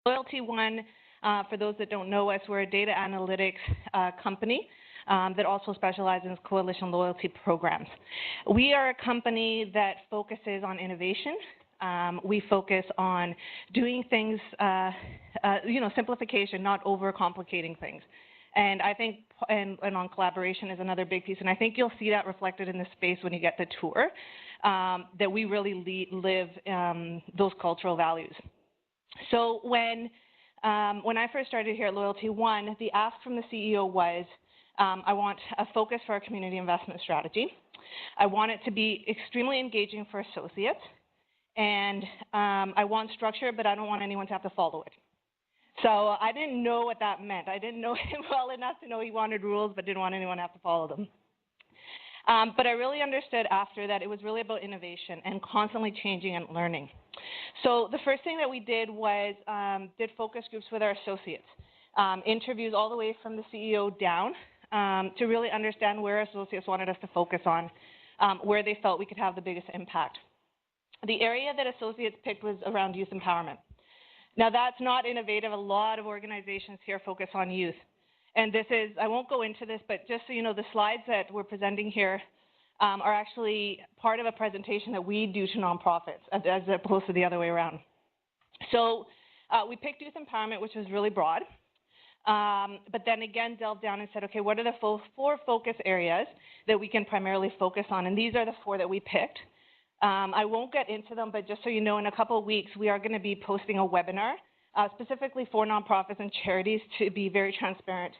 LoyaltyOne, for those that don't know us, we're a data analytics company that also specializes in coalition loyalty programs. We are a company that focuses on innovation. We focus on doing things, simplification, not overcomplicating things. And I think, and on collaboration is another big piece, and I think you'll see that reflected in the space when you get the tour, that we really live those cultural values. So when I first started here at LoyaltyOne, the ask from the CEO was, I want a focus for our community investment strategy. I want it to be extremely engaging for associates, and I want structure, but I don't want anyone to have to follow it. So I didn't know what that meant. I didn't know him well enough to know he wanted rules, but didn't want anyone to have to follow them. But I really understood after that it was really about innovation and constantly changing and learning. So the first thing that we did was did focus groups with our associates, interviews all the way from the CEO down to really understand where associates wanted us to focus on, where they felt we could have the biggest impact. The area that associates picked was around youth empowerment. Now that's not innovative. A lot of organizations here focus on youth. And this is, I won't go into this, but just so you know, the slides that we're presenting here are actually part of a presentation that we do to nonprofits as opposed to the other way around. So we picked youth empowerment, which was really broad, but then again delved down and said, okay, what are the four focus areas that we can primarily focus on? And these are the four that we picked. I won't get into them, but just so you know, in a couple of weeks, we are going to be posting a webinar specifically for nonprofits and charities to be very transparent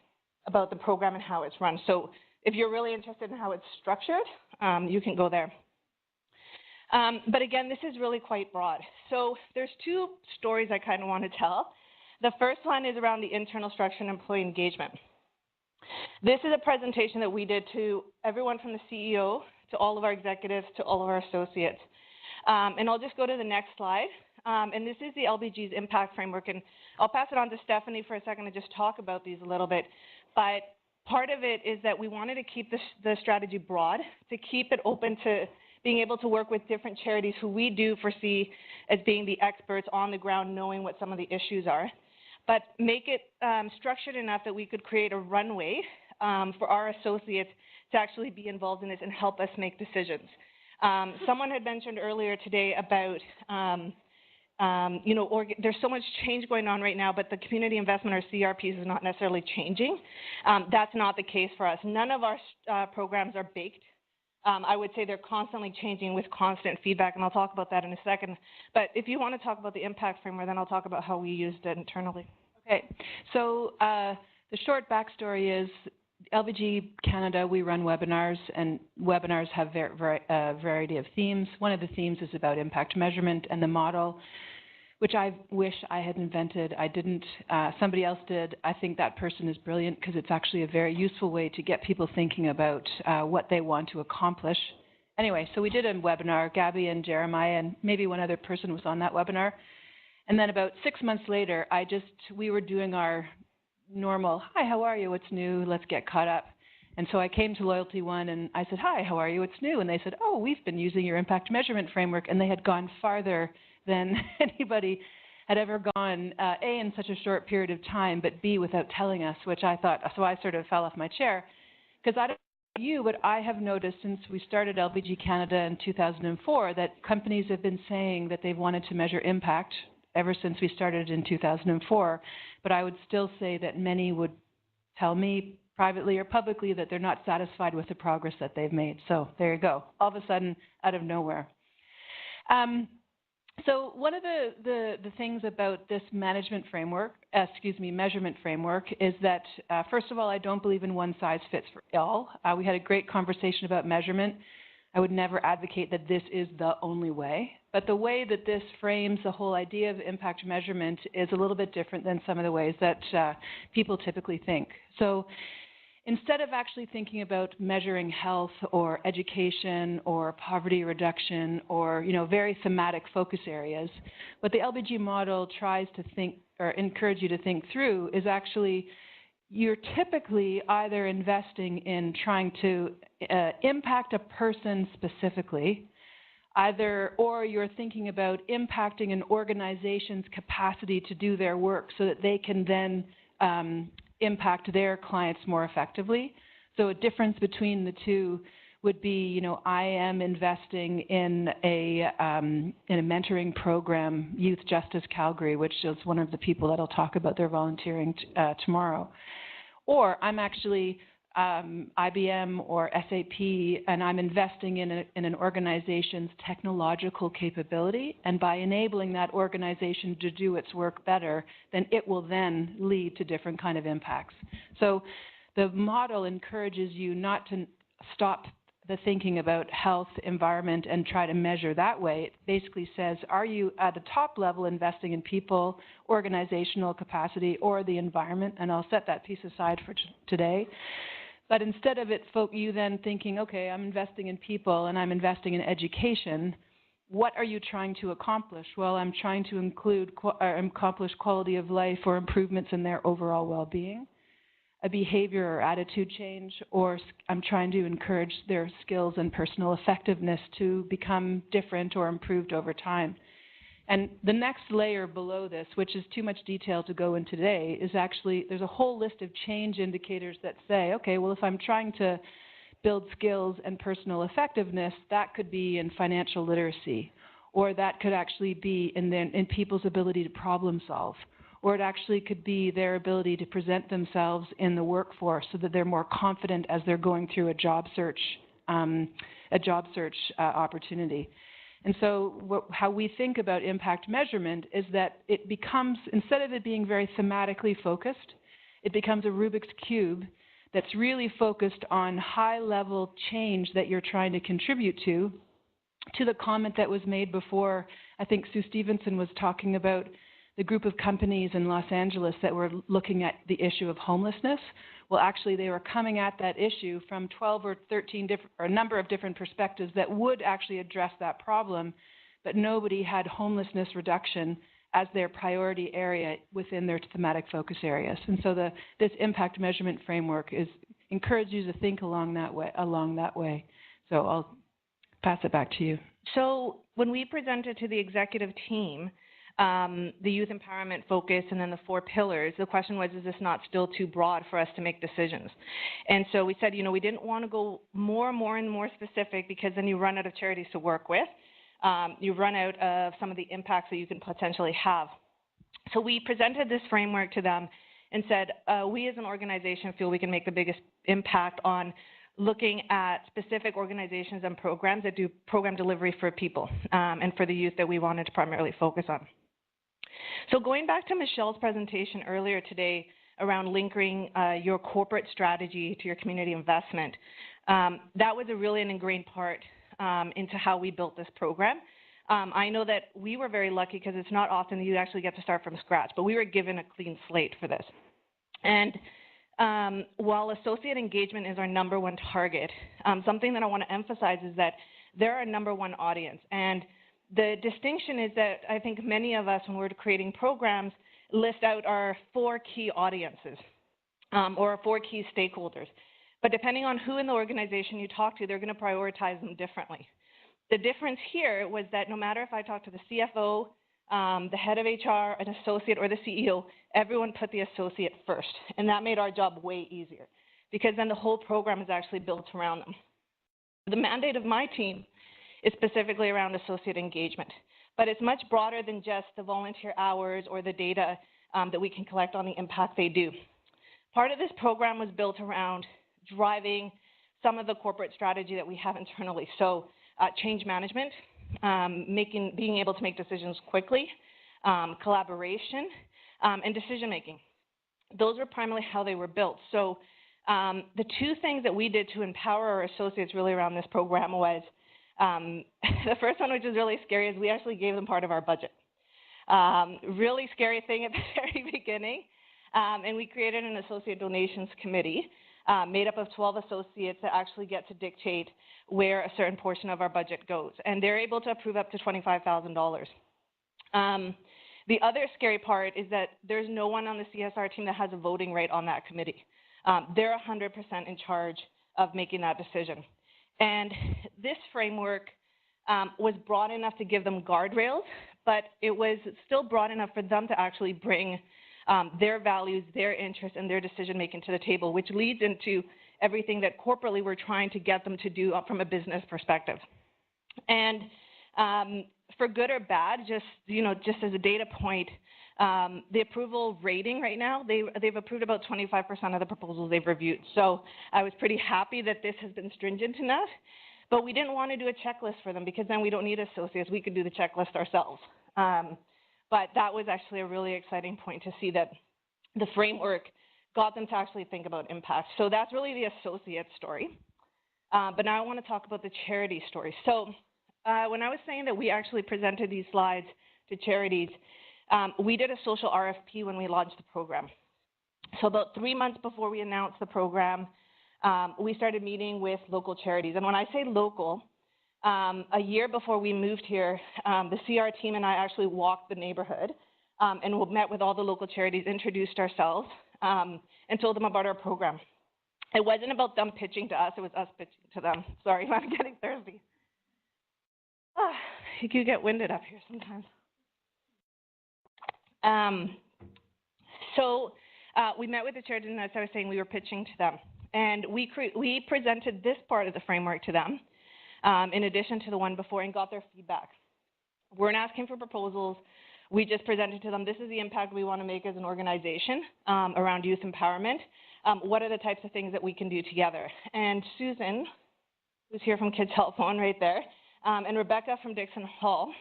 about the program and how it's run. So if you're really interested in how it's structured, you can go there. But again, this is really quite broad. So there's two stories I kind of want to tell. The first one is around the internal structure and employee engagement. This is a presentation that we did to everyone from the CEO, to all of our executives, to all of our associates. And I'll just go to the next slide. And this is the LBG's impact framework. And I'll pass it on to Stephanie for a second to just talk about these a little bit. But part of it is that we wanted to keep the strategy broad, to keep it open to being able to work with different charities who we do foresee as being the experts on the ground, knowing what some of the issues are, but make it structured enough that we could create a runway for our associates to actually be involved in this and help us make decisions. Someone had mentioned earlier today about there's so much change going on right now, but the community investment or CRPs is not necessarily changing. That's not the case for us. None of our programs are baked. I would say they're constantly changing with constant feedback, and I'll talk about that in a second. But if you want to talk about the impact framework, then I'll talk about how we used it internally. Okay, so the short backstory is LBG Canada, we run webinars, and webinars have a variety of themes. One of the themes is about impact measurement and the model, which I wish I had invented. I didn't. Somebody else did. I think that person is brilliant because it's actually a very useful way to get people thinking about what they want to accomplish. Anyway, so we did a webinar. Gabby and Jeremiah and maybe one other person was on that webinar. And then about 6 months later, we were doing our normal, hi, how are you? What's new? Let's get caught up. And so I came to LoyaltyOne and I said, hi, how are you? What's new? And they said, oh, we've been using your impact measurement framework. And they had gone farther than anybody had ever gone, A, in such a short period of time, but B, without telling us, which I thought, so I sort of fell off my chair. Because I don't know you, but I have noticed since we started LBG Canada in 2004 that companies have been saying that they've wanted to measure impact ever since we started in 2004. But I would still say that many would tell me privately or publicly that they're not satisfied with the progress that they've made. So there you go, all of a sudden, out of nowhere. So one of the things about this measurement framework is that, first of all, I don't believe in one size fits for all. We had a great conversation about measurement. I would never advocate that this is the only way, but the way that this frames the whole idea of impact measurement is a little bit different than some of the ways that people typically think. So instead of actually thinking about measuring health or education or poverty reduction or, very thematic focus areas, what the LBG model tries to think or encourage you to think through is actually you're typically either investing in trying to impact a person specifically, or you're thinking about impacting an organization's capacity to do their work so that they can then impact their clients more effectively. So a difference between the two would be, I am investing in a mentoring program, Youth Justice Calgary, which is one of the people that will talk about their volunteering tomorrow. Or I'm actually IBM or SAP, and I'm investing in an organization's technological capability, and by enabling that organization to do its work better, then it will then lead to different kind of impacts. So the model encourages you not to stop the thinking about health, environment, and try to measure that way. It basically says, are you at the top level investing in people, organizational capacity, or the environment? And I'll set that piece aside for today. But instead of you then thinking, okay, I'm investing in people and I'm investing in education, what are you trying to accomplish? Well, I'm trying to accomplish quality of life or improvements in their overall well-being, a behavior or attitude change, or I'm trying to encourage their skills and personal effectiveness to become different or improved over time. And the next layer below this, which is too much detail to go into today, is actually there's a whole list of change indicators that say, okay, well, if I'm trying to build skills and personal effectiveness, that could be in financial literacy, or that could actually be in people's ability to problem solve, or it actually could be their ability to present themselves in the workforce so that they're more confident as they're going through a job search opportunity. And so how we think about impact measurement is that it becomes, instead of it being very thematically focused, it becomes a Rubik's Cube that's really focused on high-level change that you're trying to contribute to the comment that was made before. I think Sue Stevenson was talking about the group of companies in Los Angeles that were looking at the issue of homelessness. Well, actually, they were coming at that issue from 12 or 13 or a number of different perspectives that would actually address that problem, but nobody had homelessness reduction as their priority area within their thematic focus areas. And so this impact measurement framework encourages you to think along that way. So I'll pass it back to you. So when we presented to the executive team, the youth empowerment focus and then the 4 pillars, the question was, is this not still too broad for us to make decisions? And so we said, we didn't want to go more and more specific, because then you run out of charities to work with. You run out of some of the impacts that you can potentially have. So we presented this framework to them and said, we as an organization feel we can make the biggest impact on looking at specific organizations and programs that do program delivery for people and for the youth that we wanted to primarily focus on. So going back to Michelle's presentation earlier today around linking your corporate strategy to your community investment, that was really an ingrained part into how we built this program. I know that we were very lucky, because it's not often that you actually get to start from scratch, but we were given a clean slate for this. And while associate engagement is our #1 target, something that I want to emphasize is that they're our #1 audience. And the distinction is that I think many of us, when we're creating programs, list out our 4 key audiences or our 4 key stakeholders. But depending on who in the organization you talk to, they're going to prioritize them differently. The difference here was that no matter if I talk to the CFO, the head of HR, an associate, or the CEO, everyone put the associate first. And that made our job way easier, because then the whole program is actually built around them. The mandate of my team is specifically around associate engagement, but it's much broader than just the volunteer hours or the data that we can collect on the impact they do. Part of this program was built around driving some of the corporate strategy that we have internally. So change management, being able to make decisions quickly, collaboration, and decision making. Those were primarily how they were built. So the 2 things that we did to empower our associates really around this program was, the first one, which is really scary, is we actually gave them part of our budget. Really scary thing at the very beginning. And we created an associate donations committee made up of 12 associates that actually get to dictate where a certain portion of our budget goes. And they're able to approve up to $25,000. The other scary part is that there's no one on the CSR team that has a voting right on that committee. They're 100% in charge of making that decision. And this framework was broad enough to give them guardrails, but it was still broad enough for them to actually bring their values, their interests, and their decision-making to the table, which leads into everything that corporately we're trying to get them to do from a business perspective. And for good or bad, just as a data point, the approval rating right now, they've approved about 25% of the proposals they've reviewed. So I was pretty happy that this has been stringent enough, but we didn't want to do a checklist for them because then we don't need associates. We could do the checklist ourselves. But that was actually a really exciting point to see that the framework got them to actually think about impact. So that's really the associate story. But now I want to talk about the charity story. So when I was saying that we actually presented these slides to charities, we did a social RFP when we launched the program. So about 3 months before we announced the program, we started meeting with local charities. And when I say local, a year before we moved here, the CR team and I actually walked the neighborhood and met with all the local charities, introduced ourselves, and told them about our program. It wasn't about them pitching to us, it was us pitching to them. Sorry, I'm getting thirsty. You can get winded up here sometimes. So we met with the charities, and as I was saying, we were pitching to them. And we presented this part of the framework to them, in addition to the one before, and got their feedback. We weren't asking for proposals. We just presented to them, this is the impact we want to make as an organization around youth empowerment. What are the types of things that we can do together? And Susan, who's here from Kids Help Phone right there, and Rebecca from Dixon Hall,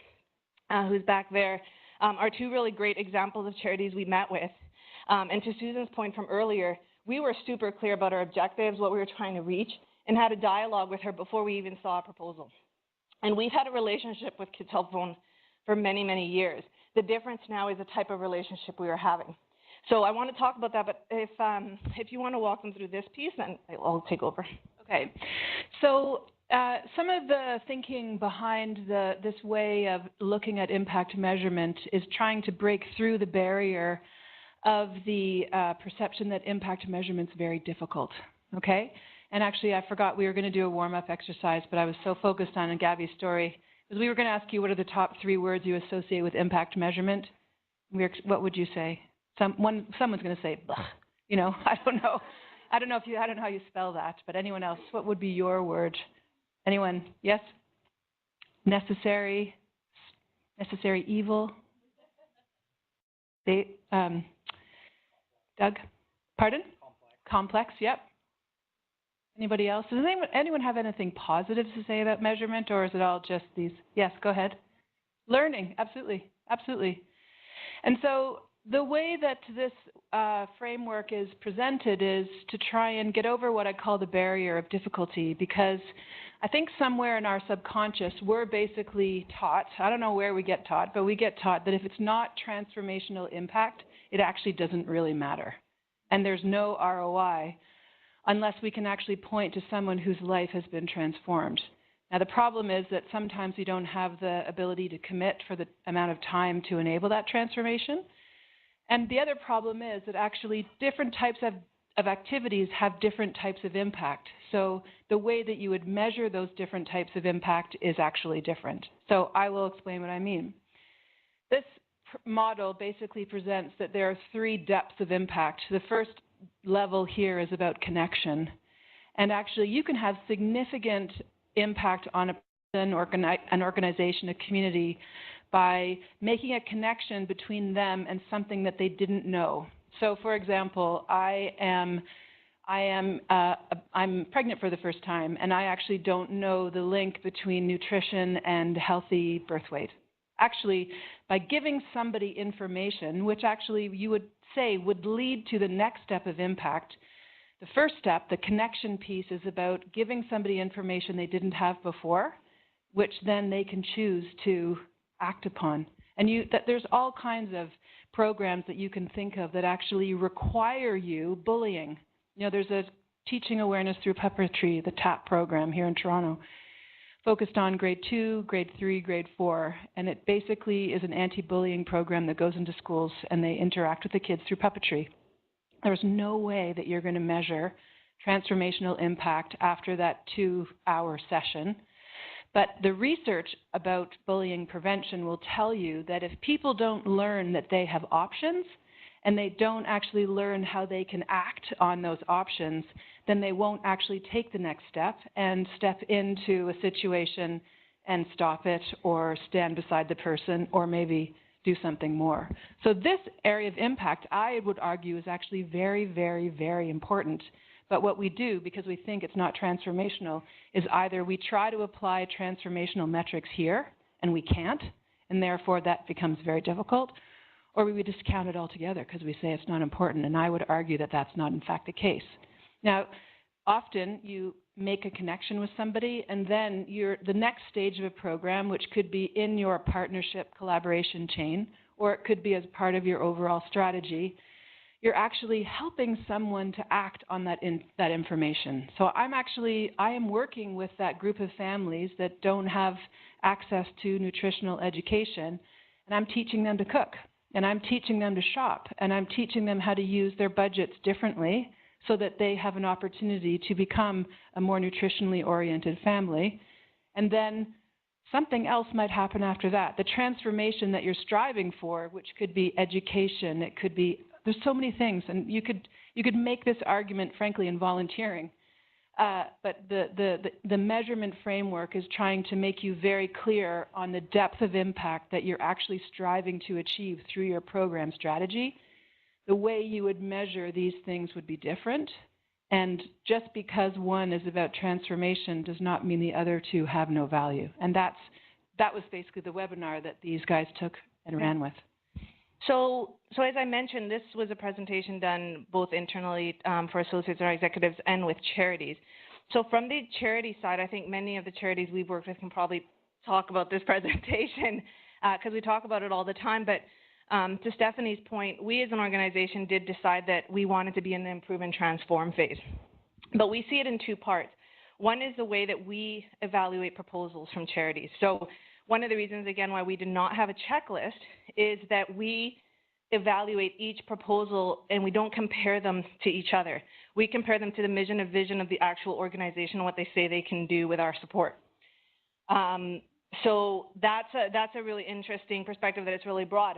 who's back there, are two really great examples of charities we met with. And to Susan's point from earlier, we were super clear about our objectives, what we were trying to reach, and had a dialogue with her before we even saw a proposal. And we've had a relationship with Kids Help Phone for many, many years. The difference now is the type of relationship we are having. So I want to talk about that, but if you want to walk them through this piece, then I'll take over. Okay. So some of the thinking behind this way of looking at impact measurement is trying to break through the barrier of the perception that impact measurement's very difficult, okay? And actually, I forgot we were going to do a warm-up exercise, but I was so focused on Gabby's story, because we were going to ask you what are the top 3 words you associate with impact measurement. What would you say? Someone's going to say, "Blech." You know, I don't know. I don't know how you spell that, but anyone else, what would be your word? Anyone? Yes? Necessary evil? Doug? Pardon? Complex, yep. Anybody else? Does anyone have anything positive to say about measurement, or is it all just these? Yes, go ahead. Learning, absolutely, absolutely. And so the way that this framework is presented is to try and get over what I call the barrier of difficulty, because I think somewhere in our subconscious we're basically taught, I don't know where we get taught, but we get taught that if it's not transformational impact, it actually doesn't really matter. And there's no ROI unless we can actually point to someone whose life has been transformed. Now, the problem is that sometimes we don't have the ability to commit for the amount of time to enable that transformation. And the other problem is that actually different types of activities have different types of impact. So the way that you would measure those different types of impact is actually different. So I will explain what I mean. This model basically presents that there are 3 depths of impact. The first level here is about connection. And actually you can have significant impact on a person, an organization, a community by making a connection between them and something that they didn't know. So for example, I'm pregnant for the first time, and I actually don't know the link between nutrition and healthy birth weight. Actually, by giving somebody information, which actually you would say would lead to the next step of impact, the first step, the connection piece, is about giving somebody information they didn't have before, which then they can choose to act upon. And there's all kinds of programs that you can think of that actually require you bullying. You know, there's a Teaching Awareness Through Puppetry, the TAP program here in Toronto, focused on grade 2, grade 3, grade 4, and it basically is an anti-bullying program that goes into schools and they interact with the kids through puppetry. There's no way that you're going to measure transformational impact after that 2-hour session But the research about bullying prevention will tell you that if people don't learn that they have options and they don't actually learn how they can act on those options, then they won't actually take the next step and step into a situation and stop it or stand beside the person or maybe do something more. So this area of impact, I would argue, is actually very, very, very important. But what we do, because we think it's not transformational, is either we try to apply transformational metrics here, and we can't, and therefore that becomes very difficult, or we would discount it altogether because we say it's not important, and I would argue that that's not in fact the case. Now, often you make a connection with somebody, and then the next stage of a program, which could be in your partnership collaboration chain, or it could be as part of your overall strategy, you're actually helping someone to act on that information. So I am working with that group of families that don't have access to nutritional education, and I'm teaching them to cook, and I'm teaching them to shop, and I'm teaching them how to use their budgets differently so that they have an opportunity to become a more nutritionally oriented family. And then something else might happen after that. The transformation that you're striving for, which could be education, it could be, there's so many things, and you could make this argument, frankly, in volunteering. But the measurement framework is trying to make you very clear on the depth of impact that you're actually striving to achieve through your program strategy. The way you would measure these things would be different, and just because one is about transformation does not mean the other two have no value. And that was basically the webinar that these guys took and ran with. So as I mentioned, this was a presentation done both internally for associates and our executives and with charities. So from the charity side, I think many of the charities we've worked with can probably talk about this presentation because we talk about it all the time. But to Stephanie's point, we as an organization did decide that we wanted to be in the improve and transform phase. But we see it in two parts. One is the way that we evaluate proposals from charities. So one of the reasons, again, why we did not have a checklist is that we evaluate each proposal and we don't compare them to each other. We compare them to the mission and vision of the actual organization and what they say they can do with our support. So that's a really interesting perspective that it's really broad.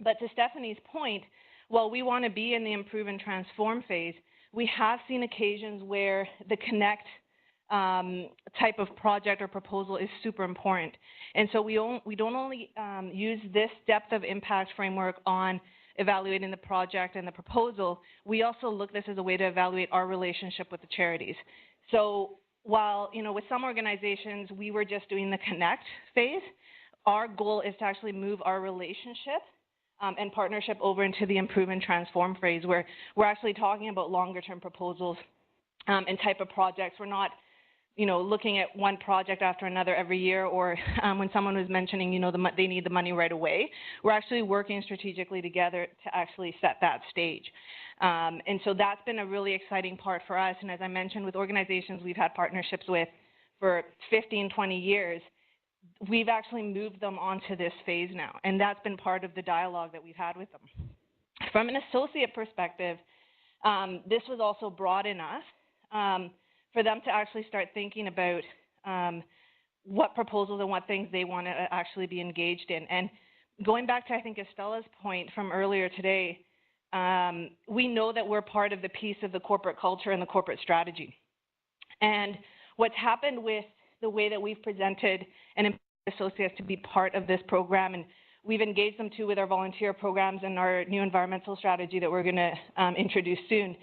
But to Stephanie's point, while we want to be in the improve and transform phase, we have seen occasions where the connect type of project or proposal is super important. And so we don't only use this depth of impact framework on evaluating the project and the proposal, we also look this as a way to evaluate our relationship with the charities. So while, with some organizations, we were just doing the connect phase, our goal is to actually move our relationship and partnership over into the improve and transform phase, where we're actually talking about longer term proposals and type of projects. We're not looking at one project after another every year, or when someone was mentioning, they need the money right away. We're actually working strategically together to actually set that stage. And so that's been a really exciting part for us. And as I mentioned, with organizations we've had partnerships with for 15, 20 years, we've actually moved them onto this phase now. And that's been part of the dialogue that we've had with them. From an associate perspective, this was also broad enough for them to actually start thinking about what proposals and what things they want to actually be engaged in. And going back to, I think, Estella's point from earlier today, we know that we're part of the piece of the corporate culture and the corporate strategy. And what's happened with the way that we've presented and empowered associates to be part of this program, and we've engaged them too with our volunteer programs and our new environmental strategy that we're going to introduce soon,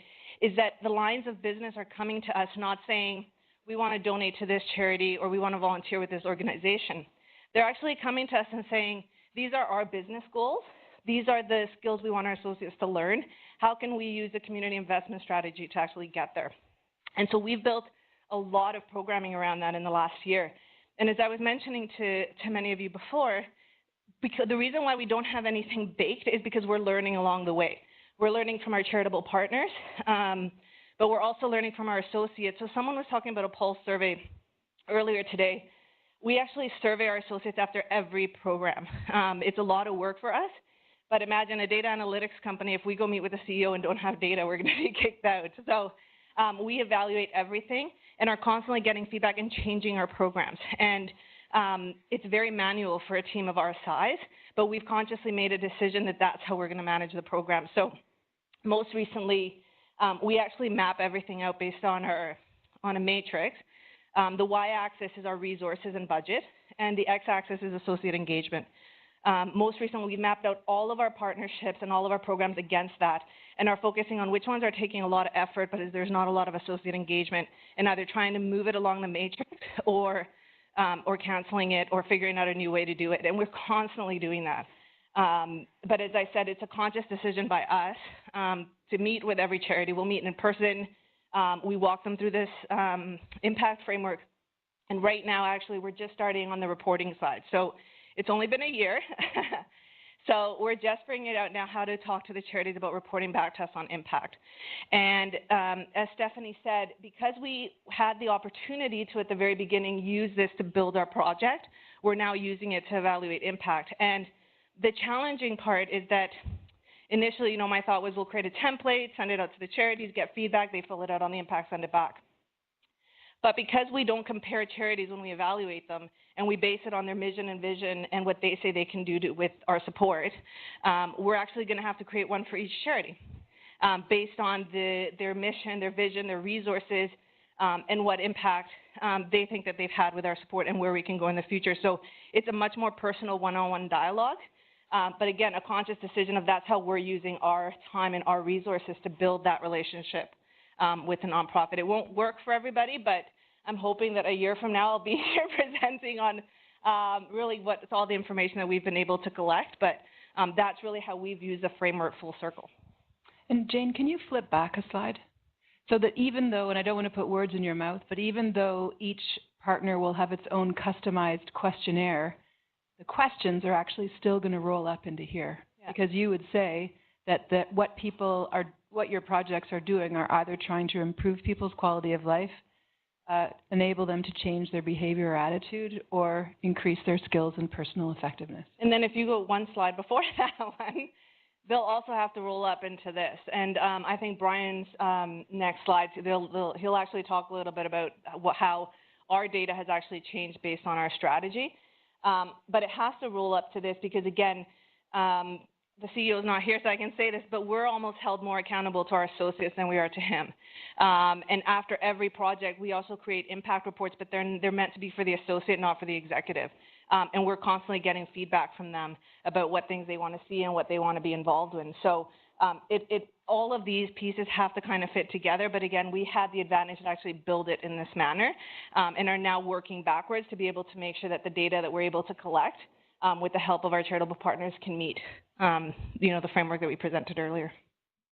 is that the lines of business are coming to us not saying, we want to donate to this charity or we want to volunteer with this organization. They're actually coming to us and saying, these are our business goals. These are the skills we want our associates to learn. How can we use a community investment strategy to actually get there? And so we've built a lot of programming around that in the last year. And as I was mentioning to many of you before, because the reason why we don't have anything baked is because we're learning along the way. We're learning from our charitable partners, but we're also learning from our associates. So someone was talking about a pulse survey earlier today. We actually survey our associates after every program. It's a lot of work for us, but imagine a data analytics company, if we go meet with the CEO and don't have data, we're going to be kicked out. So we evaluate everything and are constantly getting feedback and changing our programs. And it's very manual for a team of our size, but we've consciously made a decision that that's how we're going to manage the program. So most recently, we actually map everything out based on a matrix. The y-axis is our resources and budget, and the x-axis is associate engagement. Most recently, we mapped out all of our partnerships and all of our programs against that, and are focusing on which ones are taking a lot of effort, but there's not a lot of associate engagement, and either trying to move it along the matrix or canceling it or figuring out a new way to do it. And we're constantly doing that. But as I said, it's a conscious decision by us to meet with every charity. We'll meet in person. We walk them through this impact framework. And right now, actually, we're just starting on the reporting side. So it's only been a year. So we're just bringing it out now, how to talk to the charities about reporting back to us on impact. And as Stephanie said, because we had the opportunity to, at the very beginning, use this to build our project, we're now using it to evaluate impact. And the challenging part is that initially, my thought was we'll create a template, send it out to the charities, get feedback, they fill it out on the impact, send it back. But because we don't compare charities when we evaluate them, and we base it on their mission and vision and what they say they can do with our support, we're actually going to have to create one for each charity based on their mission, their vision, their resources, and what impact they think that they've had with our support and where we can go in the future. So it's a much more personal one-on-one dialogue. But again, a conscious decision of that's how we're using our time and our resources to build that relationship with a nonprofit. It won't work for everybody, but I'm hoping that a year from now I'll be here presenting on really what's all the information that we've been able to collect. But that's really how we've used the framework full circle. And Jane, can you flip back a slide? So that even though, and I don't want to put words in your mouth, but even though each partner will have its own customized questionnaire, the questions are actually still going to roll up into here. Yeah. Because you would say that what your projects are doing are either trying to improve people's quality of life, enable them to change their behavior or attitude, or increase their skills and personal effectiveness. And then if you go one slide before that one, they'll also have to roll up into this. And I think Brian's next slide, he'll actually talk a little bit about how our data has actually changed based on our strategy. But it has to roll up to this because, again, the CEO is not here, so I can say this, but we're almost held more accountable to our associates than we are to him. And after every project, we also create impact reports, but they're meant to be for the associate, not for the executive. And we're constantly getting feedback from them about what things they want to see and what they want to be involved in. So all of these pieces have to kind of fit together, but again, we had the advantage to actually build it in this manner and are now working backwards to be able to make sure that the data that we're able to collect with the help of our charitable partners can meet the framework that we presented earlier.